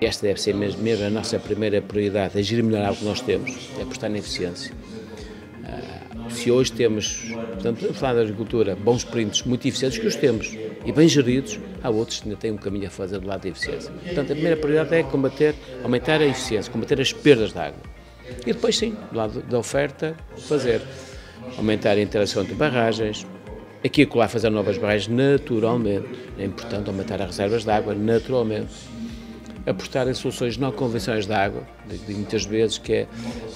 esta deve ser mesmo a nossa primeira prioridade, é gerir melhor o que nós temos, é apostar na eficiência. Se hoje temos, portanto, podemos falar da agricultura, bons peritos muito eficientes, que os temos, e bem geridos, há outros que ainda têm um caminho a fazer do lado da eficiência. Portanto, a primeira prioridade é aumentar a eficiência, combater as perdas de água. E depois, sim, do lado da oferta, aumentar a interação entre barragens, aqui e acolá fazer novas barragens naturalmente, é importante aumentar as reservas de água naturalmente, apostar em soluções não convencionais de água, digo muitas vezes que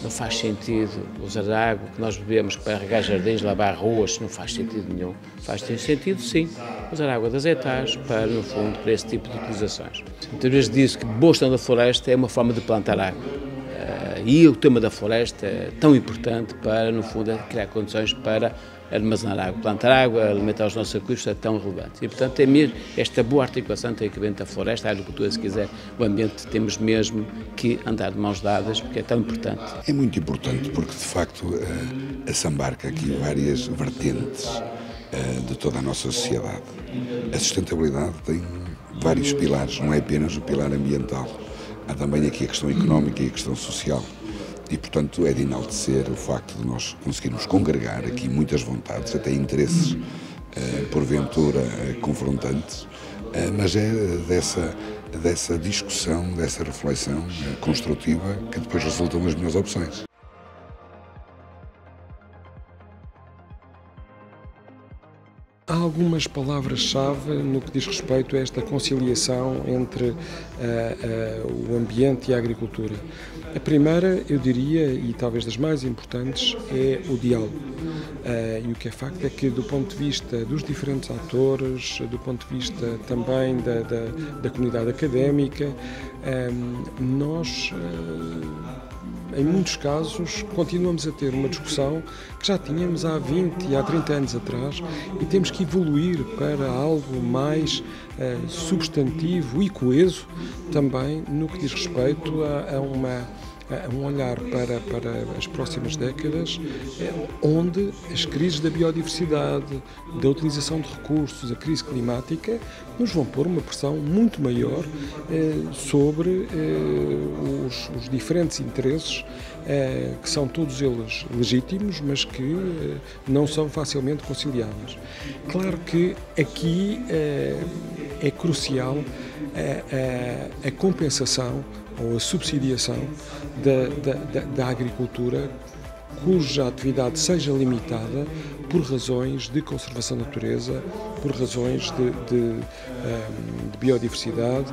não faz sentido usar a água que nós bebemos para regar jardins, lavar ruas, não faz sentido nenhum. Faz sentido, sim, usar a água das hectares para, no fundo, para esse tipo de utilizações. Muitas vezes diz que boa gestão da floresta é uma forma de plantar água. E o tema da floresta é tão importante para, no fundo, criar condições para armazenar água. Plantar água, alimentar os nossos recursos é tão relevante. E, portanto, é mesmo esta boa articulação tem que haver entre a floresta, a agricultura, se quiser, o ambiente, temos mesmo que andar de mãos dadas, porque é tão importante. É muito importante porque, de facto, a Sambarca aqui várias vertentes de toda a nossa sociedade. A sustentabilidade tem vários pilares, não é apenas o pilar ambiental. Há também aqui a questão económica e a questão social. E, portanto, é de enaltecer o facto de nós conseguirmos congregar aqui muitas vontades, até interesses, porventura, confrontantes, mas é dessa discussão, dessa reflexão construtiva que depois resultam as melhores opções. Há algumas palavras-chave no que diz respeito a esta conciliação entre o ambiente e a agricultura. A primeira, eu diria, e talvez das mais importantes, é o diálogo. E o que é facto é que, do ponto de vista dos diferentes atores, do ponto de vista também da comunidade académica, nós, em muitos casos, continuamos a ter uma discussão que já tínhamos há 20 e há 30 anos atrás e temos que evoluir para algo mais substantivo e coeso também no que diz respeito a um olhar para as próximas décadas, onde as crises da biodiversidade, da utilização de recursos, a crise climática, nos vão pôr uma pressão muito maior sobre os diferentes interesses, que são todos eles legítimos, mas que não são facilmente conciliáveis. Claro que aqui é crucial a compensação ou a subsidiação da agricultura cuja atividade seja limitada por razões de conservação da natureza, por razões de biodiversidade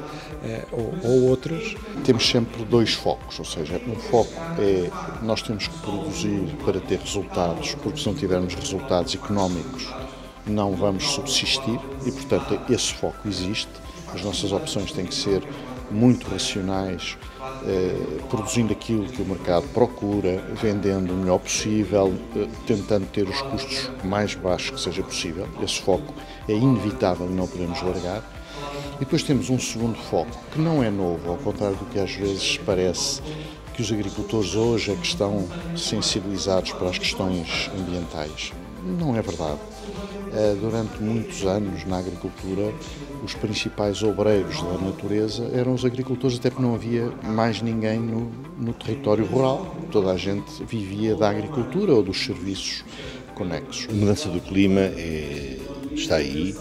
ou outras. Temos sempre dois focos, ou seja, um foco é nós temos que produzir para ter resultados, porque se não tivermos resultados económicos não vamos subsistir e, portanto, esse foco existe. As nossas opções têm que ser muito racionais, produzindo aquilo que o mercado procura, vendendo o melhor possível, tentando ter os custos mais baixos que seja possível. Esse foco é inevitável e não podemos largar. E depois temos um segundo foco, que não é novo, ao contrário do que às vezes parece que os agricultores hoje é que estão sensibilizados para as questões ambientais. Não é verdade. Durante muitos anos na agricultura, os principais obreiros da natureza eram os agricultores, até porque não havia mais ninguém no território rural. Toda a gente vivia da agricultura ou dos serviços conexos. A mudança do clima está aí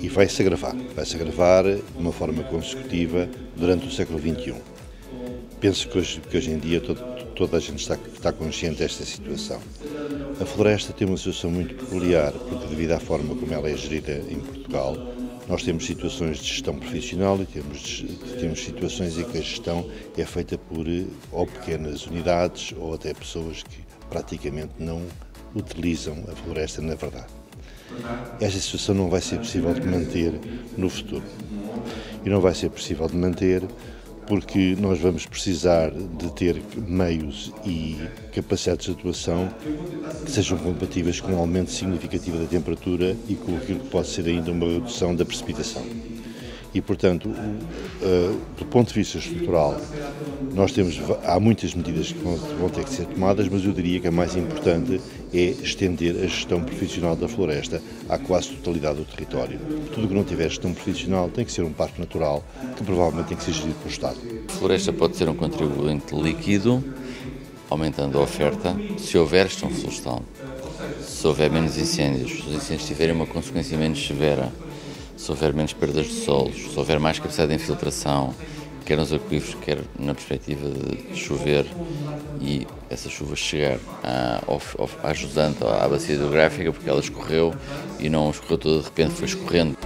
e vai-se agravar. Vai-se agravar de uma forma consecutiva durante o século XXI. Penso que hoje em dia toda a gente está consciente desta situação. A floresta tem uma situação muito peculiar, porque devido à forma como ela é gerida em Portugal, nós temos situações de gestão profissional e temos situações em que a gestão é feita por ou pequenas unidades ou até pessoas que praticamente não utilizam a floresta na verdade. Esta situação não vai ser possível de manter no futuro. E não vai ser possível de manter porque nós vamos precisar de ter meios e capacidades de atuação que sejam compatíveis com um aumento significativo da temperatura e com aquilo que pode ser ainda uma redução da precipitação. E, portanto, do ponto de vista estrutural, há muitas medidas que vão ter que ser tomadas, mas eu diria que a mais importante é estender a gestão profissional da floresta à quase totalidade do território. Tudo que não tiver gestão profissional tem que ser um parque natural, que provavelmente tem que ser gerido pelo Estado. A floresta pode ser um contribuinte líquido, aumentando a oferta, se houver gestão florestal, se houver menos incêndios, se os incêndios tiverem uma consequência menos severa, se houver menos perdas de solos, se houver mais capacidade de infiltração, quer nos aquíferos, quer na perspectiva de chover e essa chuva chegar à jusante, à bacia hidrográfica, porque ela escorreu e não escorreu toda de repente, foi escorrendo.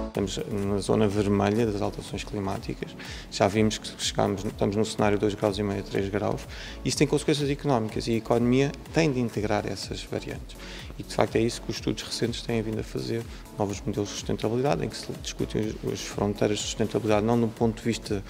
Estamos na zona vermelha das alterações climáticas, já vimos que estamos num cenário de 2,5 graus a 3 graus, isso tem consequências económicas e a economia tem de integrar essas variantes. E de facto é isso que os estudos recentes têm vindo a fazer, novos modelos de sustentabilidade, em que se discutem as fronteiras de sustentabilidade não de um ponto de vista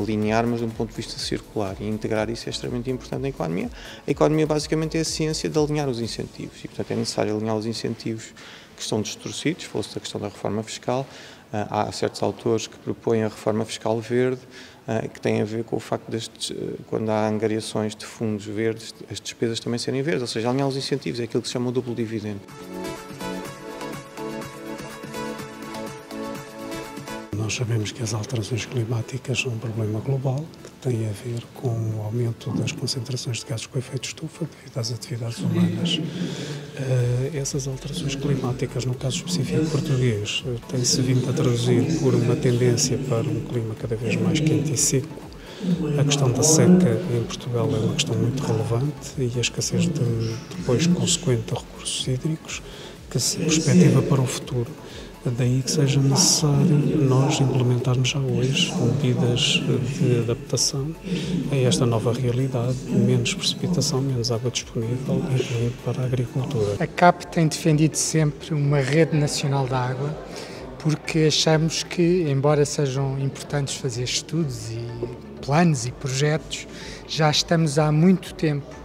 linear, mas de um ponto de vista circular, e integrar isso é extremamente importante na economia. A economia basicamente é a ciência de alinhar os incentivos e, portanto, é necessário alinhar os incentivos que estão distorcidos, fosse a questão da reforma fiscal. Há certos autores que propõem a reforma fiscal verde, que tem a ver com o facto quando há angariações de fundos verdes, as despesas também serem verdes, ou seja, alinhar os incentivos, é aquilo que se chama o duplo dividendo. Nós sabemos que as alterações climáticas são um problema global que tem a ver com o aumento das concentrações de gases com efeito estufa devido às atividades humanas. Essas alterações climáticas, no caso específico português, têm-se vindo a traduzir por uma tendência para um clima cada vez mais quente e seco. A questão da seca em Portugal é uma questão muito relevante e a escassez depois consequente de recursos hídricos que se perspectiva para o futuro. Daí que seja necessário nós implementarmos já hoje medidas de adaptação a esta nova realidade, menos precipitação, menos água disponível, incluindo para a agricultura. A CAP tem defendido sempre uma rede nacional da água, porque achamos que, embora sejam importantes fazer estudos e planos e projetos, já estamos há muito tempo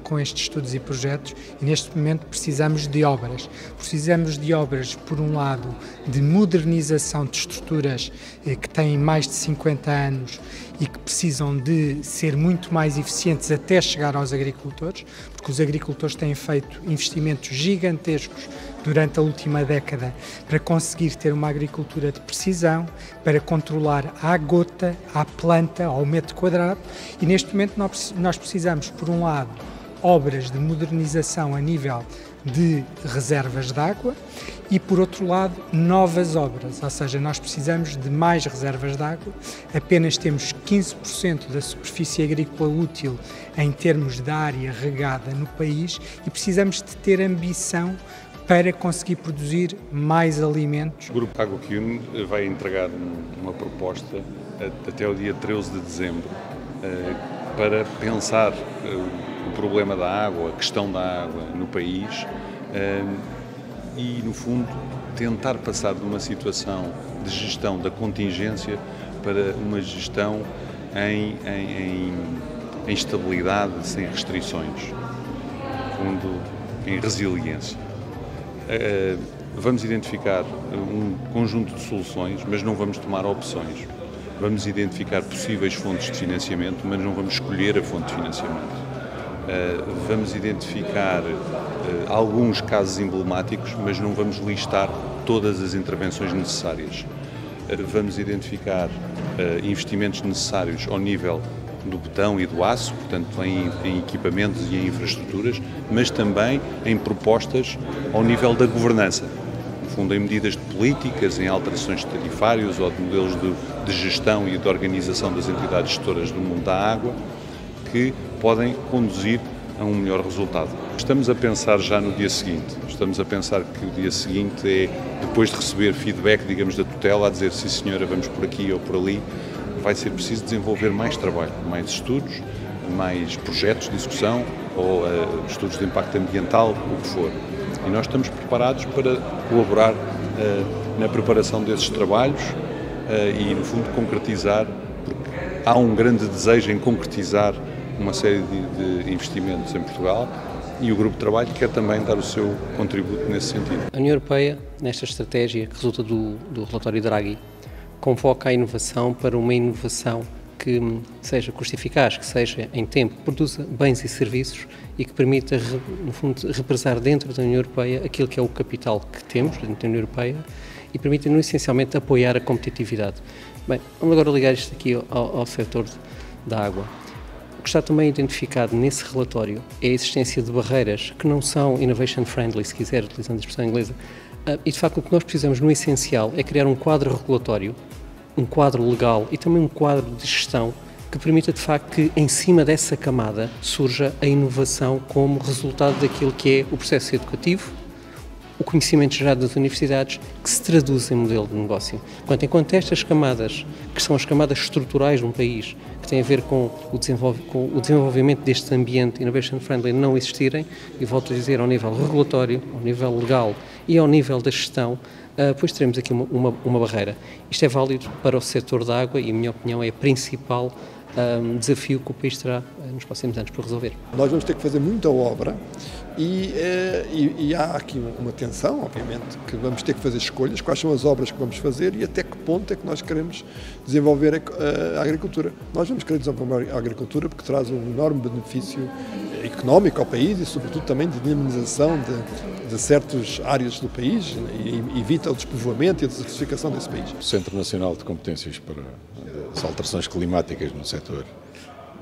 com estes estudos e projetos e neste momento precisamos de obras. Precisamos de obras, por um lado, de modernização de estruturas que têm mais de 50 anos e que precisam de ser muito mais eficientes até chegar aos agricultores, porque os agricultores têm feito investimentos gigantescos durante a última década para conseguir ter uma agricultura de precisão, para controlar à gota, à planta, ao metro quadrado, e neste momento nós precisamos, por um lado, obras de modernização a nível de reservas de água e, por outro lado, novas obras, ou seja, nós precisamos de mais reservas de água, apenas temos 15% da superfície agrícola útil em termos de área regada no país e precisamos de ter ambição para conseguir produzir mais alimentos. O Grupo Agroquim vai entregar uma proposta até o dia 13 de dezembro para pensar o problema da água, a questão da água no país e, no fundo, tentar passar de uma situação de gestão da contingência para uma gestão em estabilidade, sem restrições, no fundo, em resiliência. Vamos identificar um conjunto de soluções, mas não vamos tomar opções. Vamos identificar possíveis fontes de financiamento, mas não vamos escolher a fonte de financiamento. Vamos identificar alguns casos emblemáticos, mas não vamos listar todas as intervenções necessárias. Vamos identificar investimentos necessários ao nível do betão e do aço, portanto em equipamentos e em infraestruturas, mas também em propostas ao nível da governança. No fundo, em medidas de políticas, em alterações de tarifários ou de modelos de gestão e de organização das entidades gestoras do mundo da água, que podem conduzir a um melhor resultado. Estamos a pensar já no dia seguinte. Estamos a pensar que o dia seguinte é, depois de receber feedback, digamos, da tutela, a dizer, sim senhora, vamos por aqui ou por ali, vai ser preciso desenvolver mais trabalho, mais estudos, mais projetos de execução ou estudos de impacto ambiental, o que for. E nós estamos preparados para colaborar na preparação desses trabalhos e, no fundo, concretizar, porque há um grande desejo em concretizar uma série de investimentos em Portugal e o grupo de trabalho quer também dar o seu contributo nesse sentido. A União Europeia, nesta estratégia que resulta do relatório Draghi, convoca a inovação para uma inovação que seja custo-eficaz, que seja em tempo, produza bens e serviços e que permita, no fundo, represar dentro da União Europeia aquilo que é o capital que temos dentro da União Europeia e permite-nos essencialmente apoiar a competitividade. Bem, vamos agora ligar isto aqui ao setor da água. O que está também identificado nesse relatório é a existência de barreiras que não são innovation friendly, se quiser, utilizando a expressão inglesa, e de facto o que nós precisamos no essencial é criar um quadro regulatório, um quadro legal e também um quadro de gestão que permita de facto que em cima dessa camada surja a inovação como resultado daquilo que é o processo educativo, o conhecimento gerado das universidades, que se traduz em modelo de negócio. Enquanto estas camadas, que são as camadas estruturais de um país, que têm a ver com o desenvolvimento deste ambiente innovation friendly não existirem, e volto a dizer, ao nível regulatório, ao nível legal e ao nível da gestão, pois teremos aqui uma barreira. Isto é válido para o setor da água e, na minha opinião, é o principal desafio que o país terá nos próximos anos para resolver. Nós vamos ter que fazer muita obra e há aqui uma tensão, obviamente, que vamos ter que fazer escolhas, quais são as obras que vamos fazer e até que ponto é que nós queremos desenvolver a agricultura. Nós vamos querer desenvolver a agricultura porque traz um enorme benefício económico ao país e, sobretudo, também de dinamização de certas áreas do país e evita o despovoamento e a desertificação desse país. O Centro Nacional de Competências para as Alterações Climáticas no setor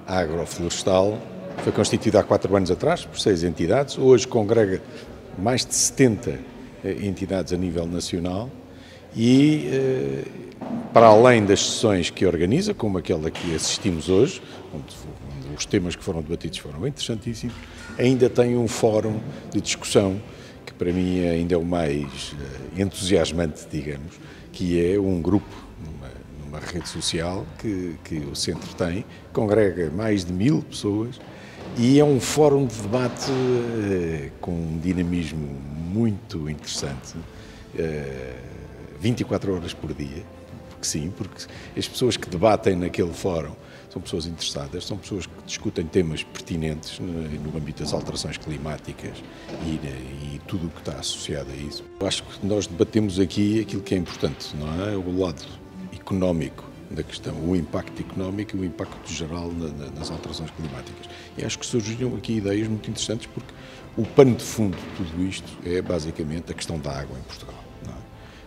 agroflorestal foi constituído há 4 anos atrás por 6 entidades. Hoje congrega mais de 70 entidades a nível nacional e, para além das sessões que organiza, como aquela que assistimos hoje, onde os temas que foram debatidos foram interessantíssimos, ainda tem um fórum de discussão que para mim ainda é o mais entusiasmante, digamos, que é um grupo numa rede social que o centro tem, congrega mais de 1000 pessoas e é um fórum de debate com um dinamismo muito interessante, 24 horas por dia, porque as pessoas que debatem naquele fórum são pessoas interessadas, são pessoas que discutem temas pertinentes no âmbito das alterações climáticas e tudo o que está associado a isso. Eu acho que nós debatemos aqui aquilo que é importante, não é? O lado económico da questão, o impacto económico e o impacto geral nas alterações climáticas. E acho que surgiram aqui ideias muito interessantes porque o pano de fundo de tudo isto é basicamente a questão da água em Portugal, não é?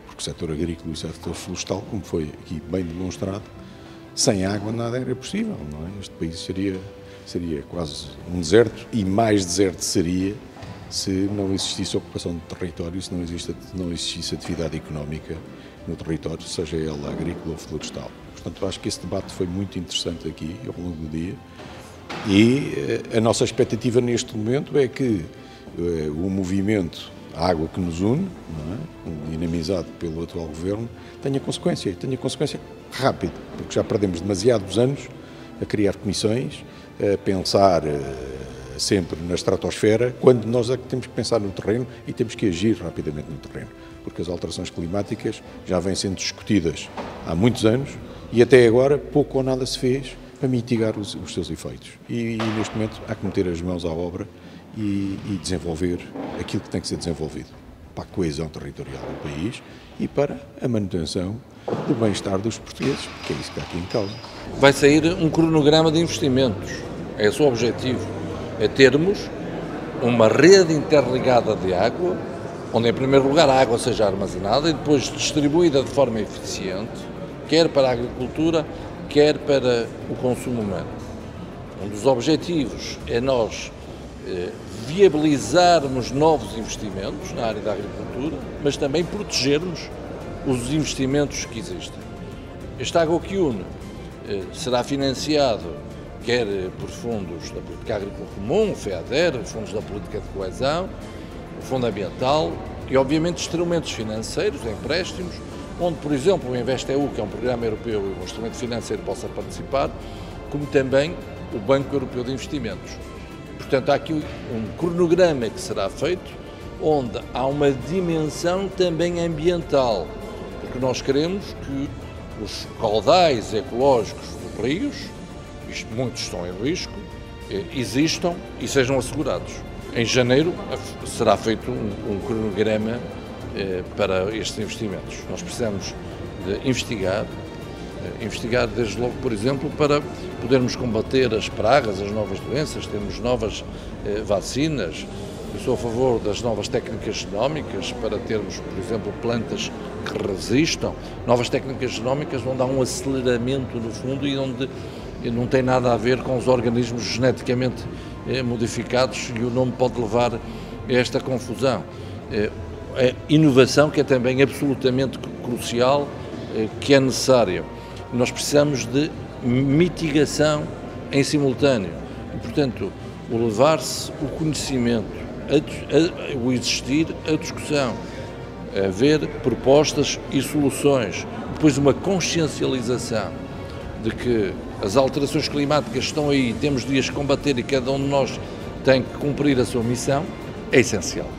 Porque o setor agrícola e o setor florestal, como foi aqui bem demonstrado, sem água nada era possível, não é? Este país seria quase um deserto e mais deserto seria se não existisse ocupação de território, se não existisse atividade económica no território, seja ela agrícola ou florestal. Portanto, acho que esse debate foi muito interessante aqui ao longo do dia e a nossa expectativa neste momento é que o movimento a água que nos une, não é? Dinamizado pelo atual governo, tenha consequência rápida, porque já perdemos demasiados anos a criar comissões, a pensar sempre na estratosfera, quando nós é que temos que pensar no terreno e temos que agir rapidamente no terreno, porque as alterações climáticas já vêm sendo discutidas há muitos anos e até agora pouco ou nada se fez para mitigar os seus efeitos. E neste momento há que meter as mãos à obra e desenvolver aquilo que tem que ser desenvolvido para a coesão territorial do país e para a manutenção do bem-estar dos portugueses, porque é isso que está aqui em causa. Vai sair um cronograma de investimentos, é esse o objetivo, é termos uma rede interligada de água, onde em primeiro lugar a água seja armazenada e depois distribuída de forma eficiente, quer para a agricultura, quer para o consumo humano. Um dos objetivos é nós viabilizarmos novos investimentos na área da agricultura, mas também protegermos os investimentos que existem. Este Água que Une será financiado quer por fundos da Política Agrícola Comum, o FEADER, fundos da Política de Coesão, o Fundo Ambiental e, obviamente, instrumentos financeiros, empréstimos, onde, por exemplo, o InvestEU, que é um programa europeu e um instrumento financeiro, possa participar, como também o Banco Europeu de Investimentos. Portanto, há aqui um cronograma que será feito, onde há uma dimensão também ambiental, porque nós queremos que os caudais ecológicos dos rios, muitos estão em risco, existam e sejam assegurados. em janeiro será feito um cronograma para estes investimentos. Nós precisamos de investigar desde logo, por exemplo, para podermos combater as pragas, as novas doenças, termos novas vacinas. Eu sou a favor das novas técnicas genómicas para termos, por exemplo, plantas que resistam. Novas técnicas genómicas vão dar um aceleramento no fundo e onde não tem nada a ver com os organismos geneticamente modificados, e o nome pode levar a esta confusão. A inovação, que é também absolutamente crucial, que é necessária. Nós precisamos de mitigação em simultâneo e, portanto, o levar-se o conhecimento, o existir, a discussão, haver propostas e soluções, depois uma consciencialização de que as alterações climáticas estão aí, temos de as combater e cada um de nós tem que cumprir a sua missão, é essencial.